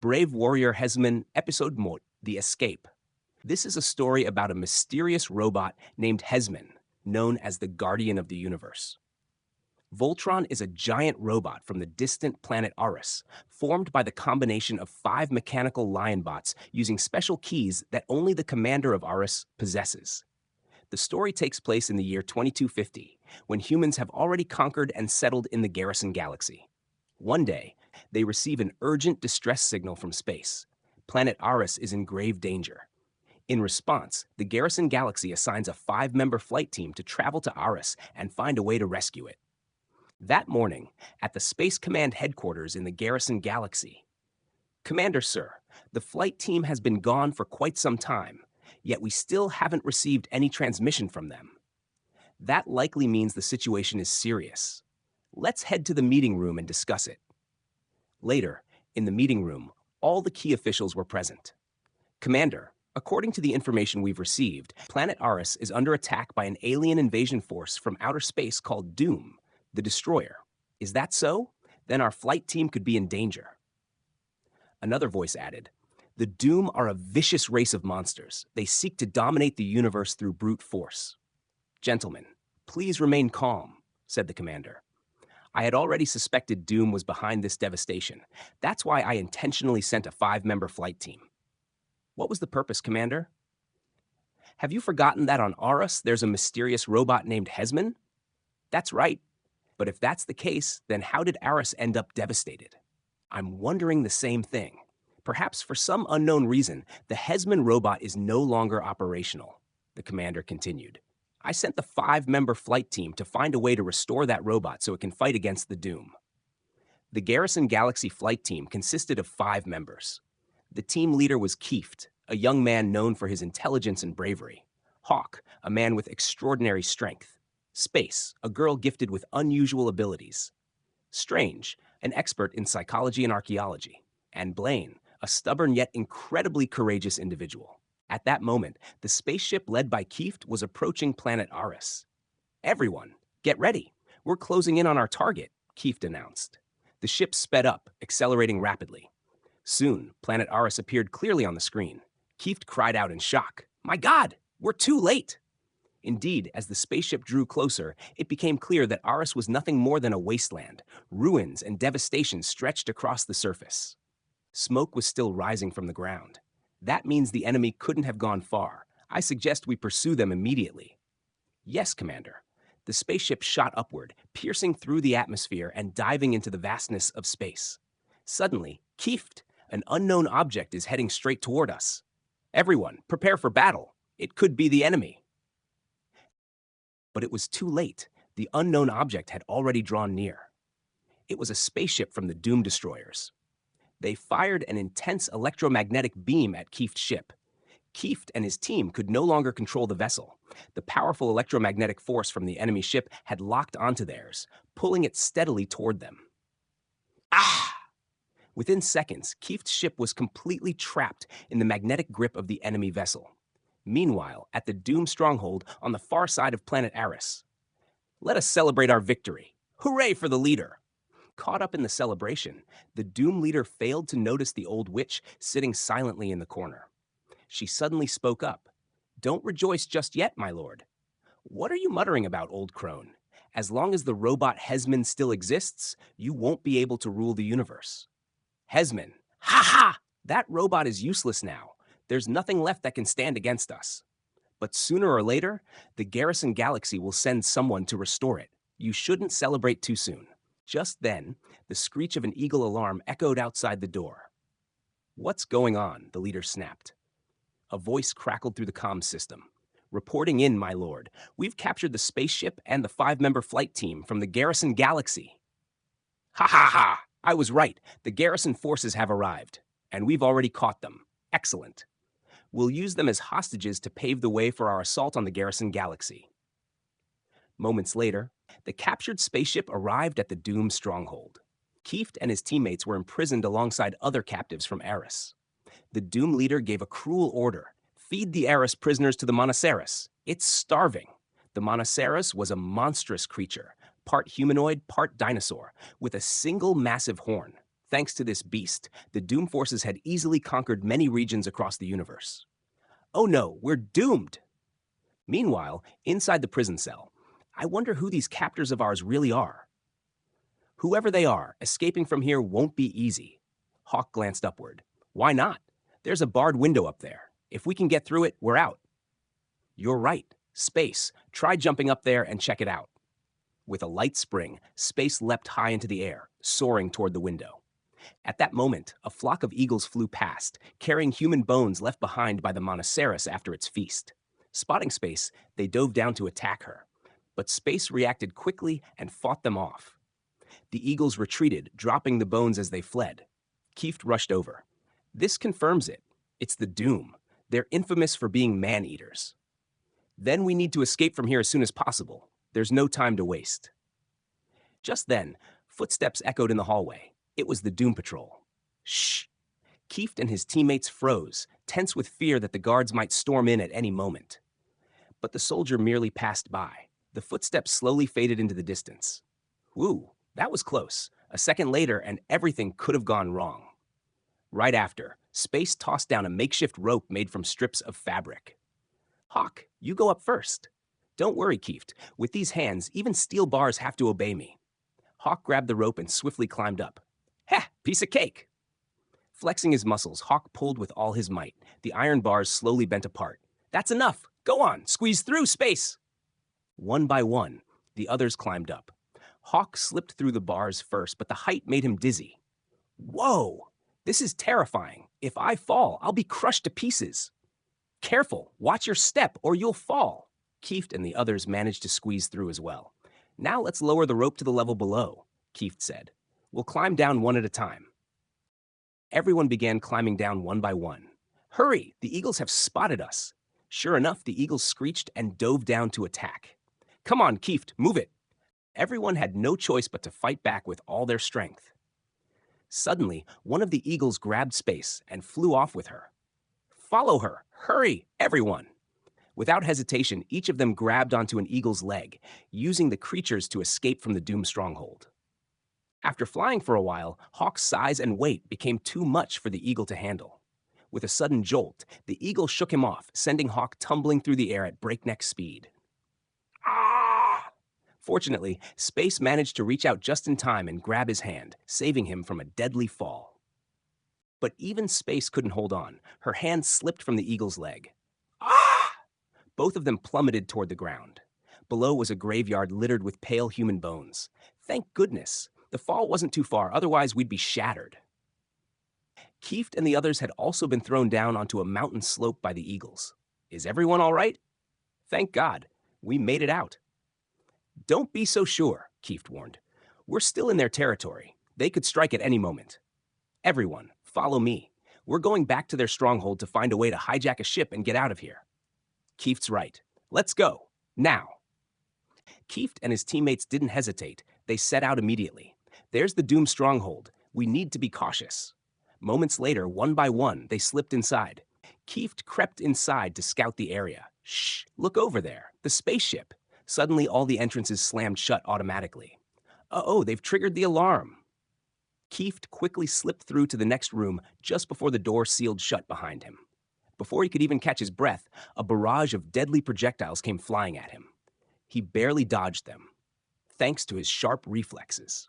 Brave Warrior Hesman, Episode 1, The Escape. This is a story about a mysterious robot named Hesman, known as the Guardian of the Universe. Voltron is a giant robot from the distant planet Arus, formed by the combination of 5 mechanical lion bots using special keys that only the commander of Arus possesses. The story takes place in the year 2250, when humans have already conquered and settled in the Garrison Galaxy. One day, they receive an urgent distress signal from space. Planet Arus is in grave danger. In response, the Garrison Galaxy assigns a 5-member flight team to travel to Arus and find a way to rescue it. That morning, at the Space Command headquarters in the Garrison Galaxy, "Commander, sir, the flight team has been gone for quite some time, yet we still haven't received any transmission from them. That likely means the situation is serious. Let's head to the meeting room and discuss it." Later, in the meeting room, all the key officials were present. "Commander, according to the information we've received, planet Arus is under attack by an alien invasion force from outer space called Doom, the Destroyer. Is that so? Then our flight team could be in danger." Another voice added, "The Doom are a vicious race of monsters. They seek to dominate the universe through brute force." "Gentlemen, please remain calm," said the commander. "I had already suspected Doom was behind this devastation. That's why I intentionally sent a 5-member flight team." "What was the purpose, Commander?" "Have you forgotten that on Arus there's a mysterious robot named Hesman?" "That's right. But if that's the case, then how did Arus end up devastated?" "I'm wondering the same thing. Perhaps for some unknown reason, the Hesman robot is no longer operational," the commander continued. "I sent the 5-member flight team to find a way to restore that robot so it can fight against the Doom." The Garrison Galaxy flight team consisted of 5 members. The team leader was Kieft, a young man known for his intelligence and bravery. Hawk, a man with extraordinary strength. Space, a girl gifted with unusual abilities. Strange, an expert in psychology and archaeology. And Blaine, a stubborn yet incredibly courageous individual. At that moment, the spaceship led by Kieft was approaching planet Arus. "Everyone, get ready. We're closing in on our target," Kieft announced. The ship sped up, accelerating rapidly. Soon, planet Arus appeared clearly on the screen. Kieft cried out in shock, "My God, we're too late!" Indeed, as the spaceship drew closer, it became clear that Arus was nothing more than a wasteland. Ruins and devastation stretched across the surface. Smoke was still rising from the ground. "That means the enemy couldn't have gone far. I suggest we pursue them immediately." "Yes, Commander." The spaceship shot upward, piercing through the atmosphere and diving into the vastness of space. Suddenly, Kieft, an unknown object, is heading straight toward us. "Everyone, prepare for battle. It could be the enemy." But it was too late. The unknown object had already drawn near. It was a spaceship from the Doom Destroyers. They fired an intense electromagnetic beam at Kieft's ship. Kieft and his team could no longer control the vessel. The powerful electromagnetic force from the enemy ship had locked onto theirs, pulling it steadily toward them. Ah! Within seconds, Kieft's ship was completely trapped in the magnetic grip of the enemy vessel. Meanwhile, at the Doom stronghold on the far side of planet Arus, "Let us celebrate our victory. Hooray for the leader!" Caught up in the celebration, the Doom leader failed to notice the old witch sitting silently in the corner. She suddenly spoke up. "Don't rejoice just yet, my lord." "What are you muttering about, old crone? As long as the robot Hesman still exists, you won't be able to rule the universe." "Hesman! Ha ha! That robot is useless now. There's nothing left that can stand against us. But sooner or later, the Garrison Galaxy will send someone to restore it. You shouldn't celebrate too soon." Just then, the screech of an eagle alarm echoed outside the door. "What's going on?" the leader snapped. A voice crackled through the comms system. "Reporting in, my lord. We've captured the spaceship and the 5-member flight team from the Garrison Galaxy." "Ha ha ha! I was right. The Garrison forces have arrived, and we've already caught them. Excellent. We'll use them as hostages to pave the way for our assault on the Garrison Galaxy." Moments later, the captured spaceship arrived at the Doom stronghold. Kieft and his teammates were imprisoned alongside other captives from Arus. The Doom leader gave a cruel order: "Feed the Arus prisoners to the Monoceros. It's starving." The Monoceros was a monstrous creature, part humanoid, part dinosaur, with a single massive horn. Thanks to this beast, the Doom forces had easily conquered many regions across the universe. Oh no, we're doomed! Meanwhile, inside the prison cell, I wonder who these captors of ours really are. Whoever they are, escaping from here won't be easy. Hawk glanced upward. Why not? There's a barred window up there. If we can get through it, we're out. You're right. Space. Try jumping up there and check it out. With a light spring, Space leapt high into the air, soaring toward the window. At that moment, a flock of eagles flew past, carrying human bones left behind by the Monoceros after its feast. Spotting Space, they dove down to attack her. But Space reacted quickly and fought them off. The eagles retreated, dropping the bones as they fled. Kieft rushed over. This confirms it. It's the Doom. They're infamous for being man-eaters. Then we need to escape from here as soon as possible. There's no time to waste. Just then, footsteps echoed in the hallway. It was the Doom Patrol. Shh! Kieft and his teammates froze, tense with fear that the guards might storm in at any moment. But the soldier merely passed by. The footsteps slowly faded into the distance. Whew, that was close. A second later, and everything could have gone wrong. Right after, Space tossed down a makeshift rope made from strips of fabric. Hawk, you go up first. Don't worry, Kieft. With these hands, even steel bars have to obey me. Hawk grabbed the rope and swiftly climbed up. Ha! Piece of cake! Flexing his muscles, Hawk pulled with all his might. The iron bars slowly bent apart. That's enough! Go on! Squeeze through, Space! One by one, the others climbed up. Hawk slipped through the bars first, but the height made him dizzy. Whoa! This is terrifying. If I fall, I'll be crushed to pieces. Careful, watch your step or you'll fall. Kieft and the others managed to squeeze through as well. Now let's lower the rope to the level below, Kieft said. We'll climb down one at a time. Everyone began climbing down one by one. Hurry, the eagles have spotted us. Sure enough, the eagles screeched and dove down to attack. Come on, Kieft, move it. Everyone had no choice but to fight back with all their strength. Suddenly, one of the eagles grabbed Space and flew off with her. Follow her! Hurry, everyone! Without hesitation, each of them grabbed onto an eagle's leg, using the creatures to escape from the Doom stronghold. After flying for a while, Hawk's size and weight became too much for the eagle to handle. With a sudden jolt, the eagle shook him off, sending Hawk tumbling through the air at breakneck speed. Ah! Fortunately, Space managed to reach out just in time and grab his hand, saving him from a deadly fall. But even Space couldn't hold on. Her hand slipped from the eagle's leg. Ah! Both of them plummeted toward the ground. Below was a graveyard littered with pale human bones. Thank goodness. The fall wasn't too far, otherwise we'd be shattered. Kieft and the others had also been thrown down onto a mountain slope by the eagles. Is everyone all right? Thank God. We made it out. Don't be so sure, Kieft warned. We're still in their territory. They could strike at any moment. Everyone, follow me. We're going back to their stronghold to find a way to hijack a ship and get out of here. Kieft's right. Let's go. Now. Kieft and his teammates didn't hesitate. They set out immediately. There's the Doom stronghold. We need to be cautious. Moments later, one by one, they slipped inside. Kieft crept inside to scout the area. Shh, look over there. The spaceship. Suddenly, all the entrances slammed shut automatically. Uh-oh, they've triggered the alarm. Kieft quickly slipped through to the next room just before the door sealed shut behind him. Before he could even catch his breath, a barrage of deadly projectiles came flying at him. He barely dodged them, thanks to his sharp reflexes.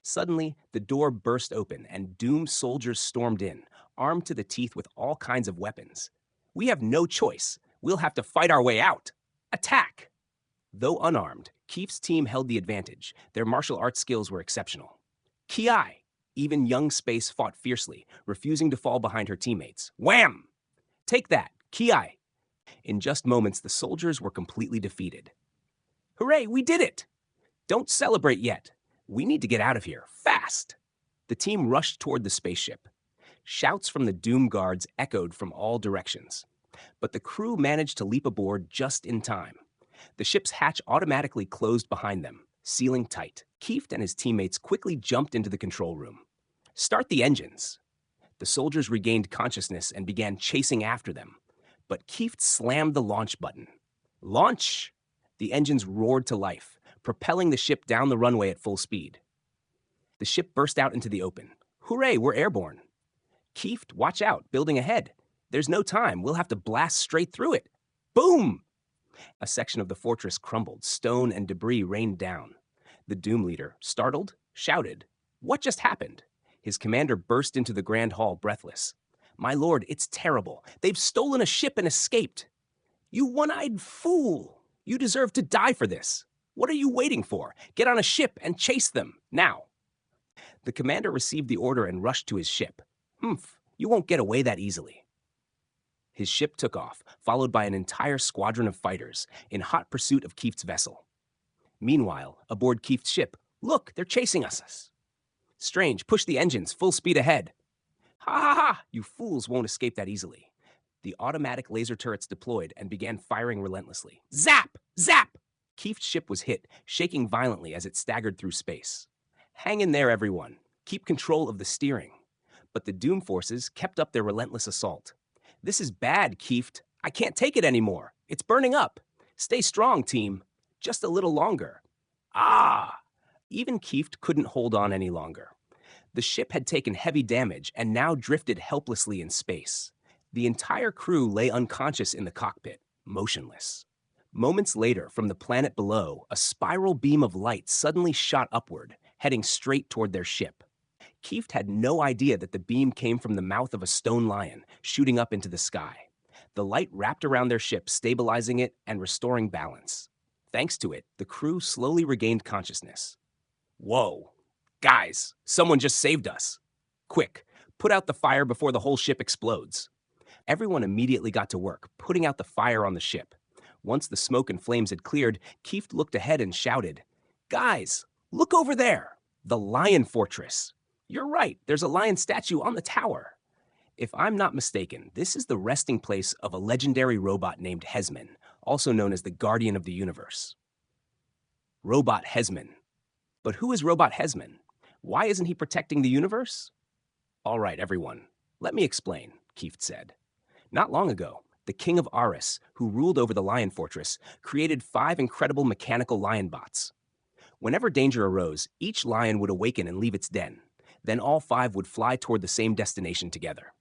Suddenly, the door burst open and Doom soldiers stormed in, armed to the teeth with all kinds of weapons. We have no choice. We'll have to fight our way out. Attack! Though unarmed, Kieft's team held the advantage. Their martial arts skills were exceptional. Ki! Even young Space fought fiercely, refusing to fall behind her teammates. Wham! Take that, Ki! In just moments, the soldiers were completely defeated. Hooray, we did it! Don't celebrate yet. We need to get out of here, fast! The team rushed toward the spaceship. Shouts from the Doom guards echoed from all directions. But the crew managed to leap aboard just in time. The ship's hatch automatically closed behind them, sealing tight. Kieft and his teammates quickly jumped into the control room. Start the engines. The soldiers regained consciousness and began chasing after them. But Kieft slammed the launch button. Launch! The engines roared to life, propelling the ship down the runway at full speed. The ship burst out into the open. Hooray, we're airborne. Kieft, watch out, building ahead. There's no time, we'll have to blast straight through it. Boom! A section of the fortress crumbled, stone and debris rained down. The Doom leader, startled, shouted, "What just happened?" His commander burst into the grand hall, breathless. "My lord, it's terrible. They've stolen a ship and escaped." "You one-eyed fool! You deserve to die for this. What are you waiting for? Get on a ship and chase them, now." The commander received the order and rushed to his ship. "Humph, you won't get away that easily." His ship took off, followed by an entire squadron of fighters, in hot pursuit of Kieft's vessel. Meanwhile, aboard Kieft's ship, "Look, they're chasing us." "Strange, push the engines, full speed ahead." "Ha ha ha! You fools won't escape that easily." The automatic laser turrets deployed and began firing relentlessly. Zap! Zap! Kieft's ship was hit, shaking violently as it staggered through space. "Hang in there, everyone. Keep control of the steering." But the Doom forces kept up their relentless assault. "This is bad, Kieft. I can't take it anymore. It's burning up. Stay strong, team. Just a little longer." Ah! Even Kieft couldn't hold on any longer. The ship had taken heavy damage and now drifted helplessly in space. The entire crew lay unconscious in the cockpit, motionless. Moments later, from the planet below, a spiral beam of light suddenly shot upward, heading straight toward their ship. Kieft had no idea that the beam came from the mouth of a stone lion, shooting up into the sky. The light wrapped around their ship, stabilizing it and restoring balance. Thanks to it, the crew slowly regained consciousness. "Whoa! Guys, someone just saved us! Quick, put out the fire before the whole ship explodes." Everyone immediately got to work, putting out the fire on the ship. Once the smoke and flames had cleared, Kieft looked ahead and shouted, "Guys, look over there! The Lion Fortress! You're right, there's a lion statue on the tower." If I'm not mistaken, this is the resting place of a legendary robot named Hesman, also known as the Guardian of the Universe. Robot Hesman. But who is Robot Hesman? Why isn't he protecting the universe? "All right, everyone, let me explain," Kieft said. Not long ago, the king of Aris, who ruled over the Lion Fortress, created 5 incredible mechanical lion bots. Whenever danger arose, each lion would awaken and leave its den. Then all 5 would fly toward the same destination together.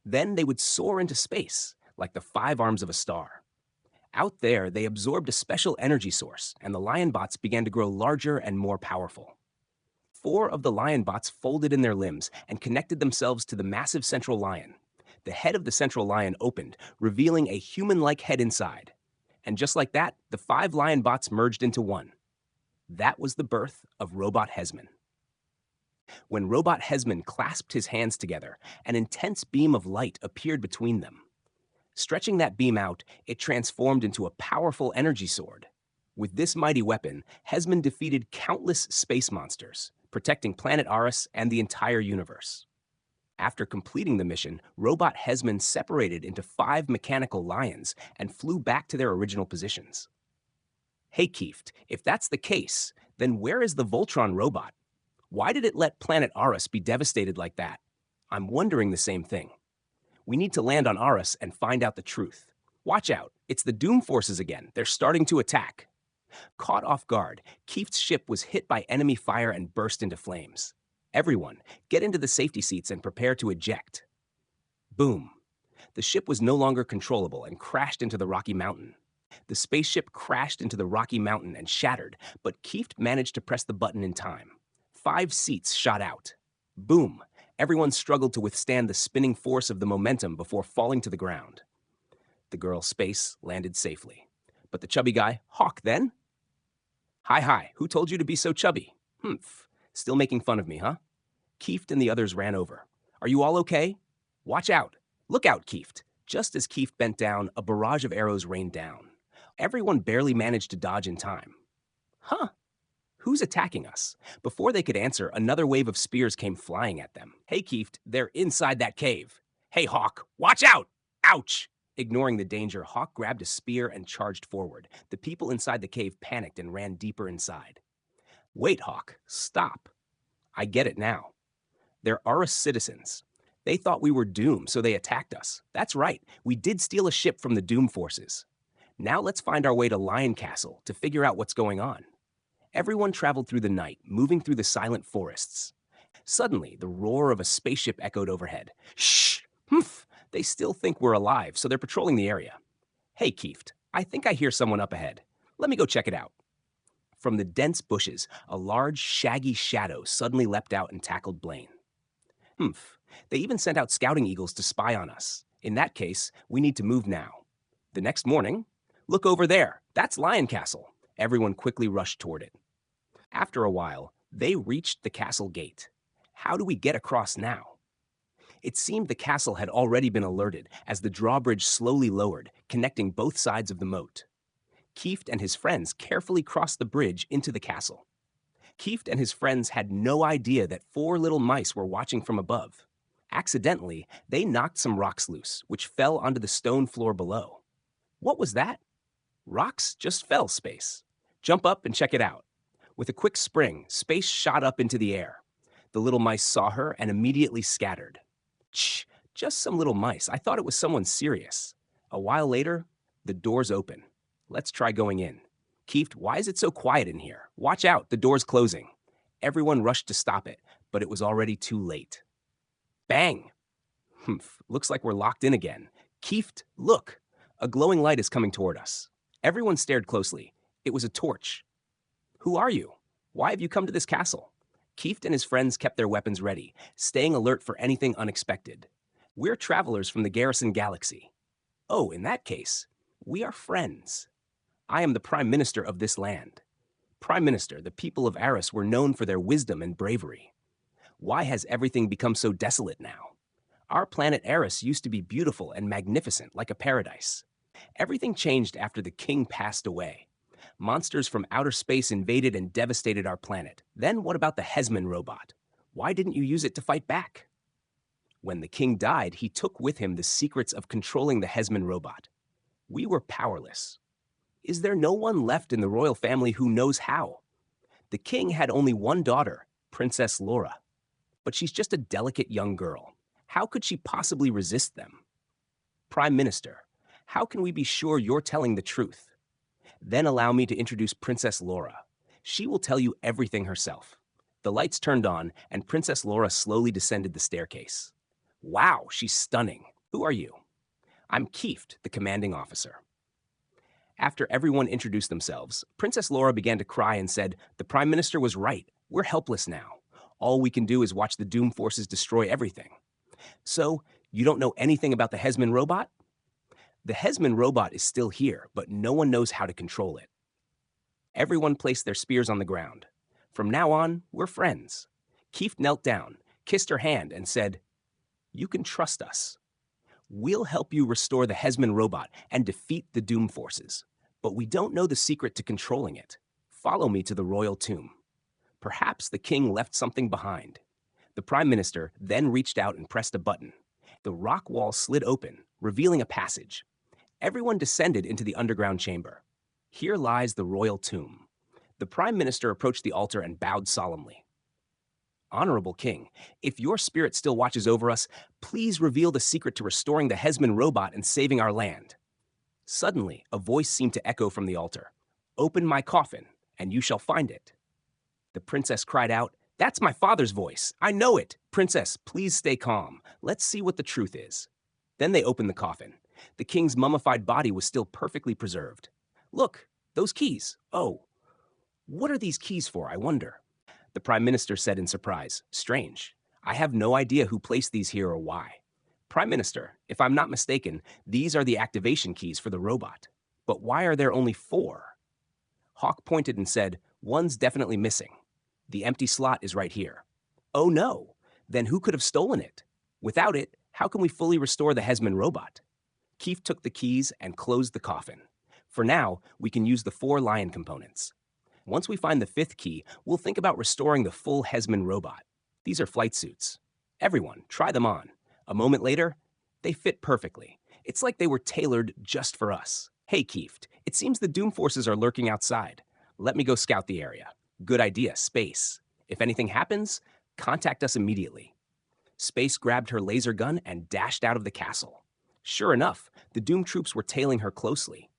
Then they would soar into space, like the 5 arms of a star. Out there, they absorbed a special energy source, and the lion bots began to grow larger and more powerful. 4 of the lion bots folded in their limbs and connected themselves to the massive central lion. The head of the central lion opened, revealing a human-like head inside. And just like that, the 5 lion bots merged into one. That was the birth of Robot Hesman. When Robot Hesman clasped his hands together, an intense beam of light appeared between them. Stretching that beam out, it transformed into a powerful energy sword. With this mighty weapon, Hesman defeated countless space monsters, protecting planet Aris and the entire universe. After completing the mission, Robot Hesman separated into 5 mechanical lions and flew back to their original positions. Hey Kieft, if that's the case, then where is the Voltron robot? Why did it let planet Aris be devastated like that? I'm wondering the same thing. We need to land on Aris and find out the truth. Watch out, it's the Doom forces again. They're starting to attack. Caught off guard, Kieft's ship was hit by enemy fire and burst into flames. Everyone, get into the safety seats and prepare to eject. Boom. The ship was no longer controllable and crashed into the Rocky Mountain. The spaceship crashed into the Rocky Mountain and shattered, but Kieft managed to press the button in time. 5 seats shot out. Boom. Everyone struggled to withstand the spinning force of the momentum before falling to the ground. The girl Space landed safely. But the chubby guy, Hawk, then? Hi, who told you to be so chubby? Humph. Still making fun of me, huh? Kieft and the others ran over. Are you all okay? Watch out. Look out, Kieft. Just as Kieft bent down, a barrage of arrows rained down. Everyone barely managed to dodge in time. Huh? Who's attacking us? Before they could answer, another wave of spears came flying at them. Hey, Kieft, they're inside that cave. Hey, Hawk, watch out! Ouch! Ignoring the danger, Hawk grabbed a spear and charged forward. The people inside the cave panicked and ran deeper inside. Wait, Hawk, stop. I get it now. They're Aris citizens. They thought we were Doom, so they attacked us. That's right, we did steal a ship from the Doom forces. Now let's find our way to Lion Castle to figure out what's going on. Everyone traveled through the night, moving through the silent forests. Suddenly, the roar of a spaceship echoed overhead. Shh! Humph! They still think we're alive, so they're patrolling the area. Hey, Kieft, I think I hear someone up ahead. Let me go check it out. From the dense bushes, a large, shaggy shadow suddenly leapt out and tackled Blaine. Humph. They even sent out scouting eagles to spy on us. In that case, we need to move now. The next morning, look over there. That's Lion Castle. Everyone quickly rushed toward it. After a while, they reached the castle gate. How do we get across now? It seemed the castle had already been alerted as the drawbridge slowly lowered, connecting both sides of the moat. Kieft and his friends carefully crossed the bridge into the castle. Kieft and his friends had no idea that 4 little mice were watching from above. Accidentally, they knocked some rocks loose, which fell onto the stone floor below. What was that? Rocks just fell, Space. Jump up and check it out. With a quick spring, Space shot up into the air. The little mice saw her and immediately scattered. Shh, just some little mice. I thought it was someone serious. A while later, the doors open. Let's try going in. Kieft, why is it so quiet in here? Watch out, the door's closing. Everyone rushed to stop it, but it was already too late. Bang! Humph, looks like we're locked in again. Kieft, look! A glowing light is coming toward us. Everyone stared closely. It was a torch. Who are you? Why have you come to this castle? Kieft and his friends kept their weapons ready, staying alert for anything unexpected. We're travelers from the Garrison Galaxy. Oh, in that case, we are friends. I am the Prime Minister of this land. Prime Minister, the people of Aris were known for their wisdom and bravery. Why has everything become so desolate now? Our planet Aris used to be beautiful and magnificent, like a paradise. Everything changed after the king passed away. Monsters from outer space invaded and devastated our planet. Then what about the Hesman robot? Why didn't you use it to fight back? When the king died, he took with him the secrets of controlling the Hesman robot. We were powerless. Is there no one left in the royal family who knows how? The king had only one daughter, Princess Laura. But she's just a delicate young girl. How could she possibly resist them? Prime Minister, how can we be sure you're telling the truth? Then allow me to introduce Princess Laura. She will tell you everything herself. The lights turned on, and Princess Laura slowly descended the staircase. Wow, she's stunning. Who are you? I'm Kieft, the commanding officer. After everyone introduced themselves, Princess Laura began to cry and said, "The Prime Minister was right. We're helpless now. All we can do is watch the Doom forces destroy everything." So, you don't know anything about the Hesman robot? The Hesman robot is still here, but no one knows how to control it. Everyone placed their spears on the ground. From now on, we're friends. Kieft knelt down, kissed her hand, and said, "You can trust us. We'll help you restore the Hesman robot and defeat the Doom forces. But we don't know the secret to controlling it. Follow me to the royal tomb. Perhaps the king left something behind." The Prime Minister then reached out and pressed a button. The rock wall slid open, revealing a passage. Everyone descended into the underground chamber. Here lies the royal tomb. The Prime Minister approached the altar and bowed solemnly. "Honorable King, if your spirit still watches over us, please reveal the secret to restoring the Hesman robot and saving our land." Suddenly, a voice seemed to echo from the altar. "Open my coffin, and you shall find it." The princess cried out, "That's my father's voice. I know it. Princess, please stay calm. Let's see what the truth is." Then they opened the coffin. The king's mummified body was still perfectly preserved. "Look, those keys. Oh, what are these keys for, I wonder?" The Prime Minister said in surprise, "Strange. I have no idea who placed these here or why. Prime Minister, if I'm not mistaken, these are the activation keys for the robot. But why are there only 4? Hawk pointed and said, "One's definitely missing. The empty slot is right here." "Oh no, then who could have stolen it? Without it, how can we fully restore the Hesman robot?" Kieft took the keys and closed the coffin. For now, we can use the 4 lion components. Once we find the 5th key, we'll think about restoring the full Hesman robot. These are flight suits. Everyone, try them on. A moment later, they fit perfectly. It's like they were tailored just for us. Hey, Kieft, it seems the Doom forces are lurking outside. Let me go scout the area. Good idea, Space. If anything happens, contact us immediately. Space grabbed her laser gun and dashed out of the castle. Sure enough, the Doom troops were tailing her closely.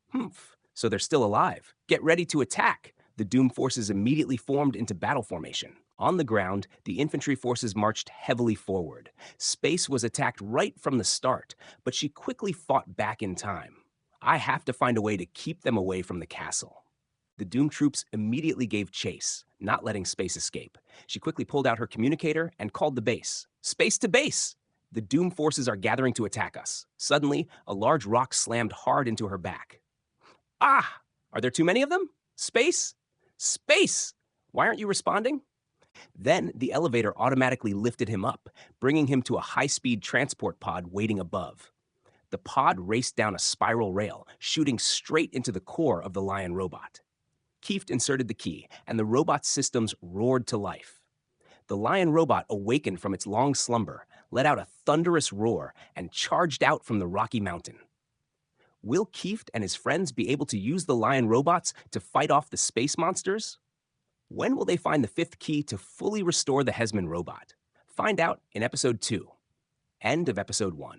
"Humph, so they're still alive. Get ready to attack," The Doom forces immediately formed into battle formation. On the ground, the infantry forces marched heavily forward. Space was attacked right from the start, but she quickly fought back in time. I have to find a way to keep them away from the castle. The Doom troops immediately gave chase, not letting Space escape. She quickly pulled out her communicator and called the base. Space to base! The Doom forces are gathering to attack us. Suddenly, a large rock slammed hard into her back. Ah! Are there too many of them? Space? Space! Why aren't you responding? Then the elevator automatically lifted him up, bringing him to a high-speed transport pod waiting above. The pod raced down a spiral rail, shooting straight into the core of the lion robot. Kieft inserted the key, and the robot's systems roared to life. The lion robot awakened from its long slumber, let out a thunderous roar, and charged out from the rocky mountain. Will Kieft and his friends be able to use the lion robots to fight off the space monsters? When will they find the fifth key to fully restore the Hesman robot? Find out in episode 2. End of episode 1.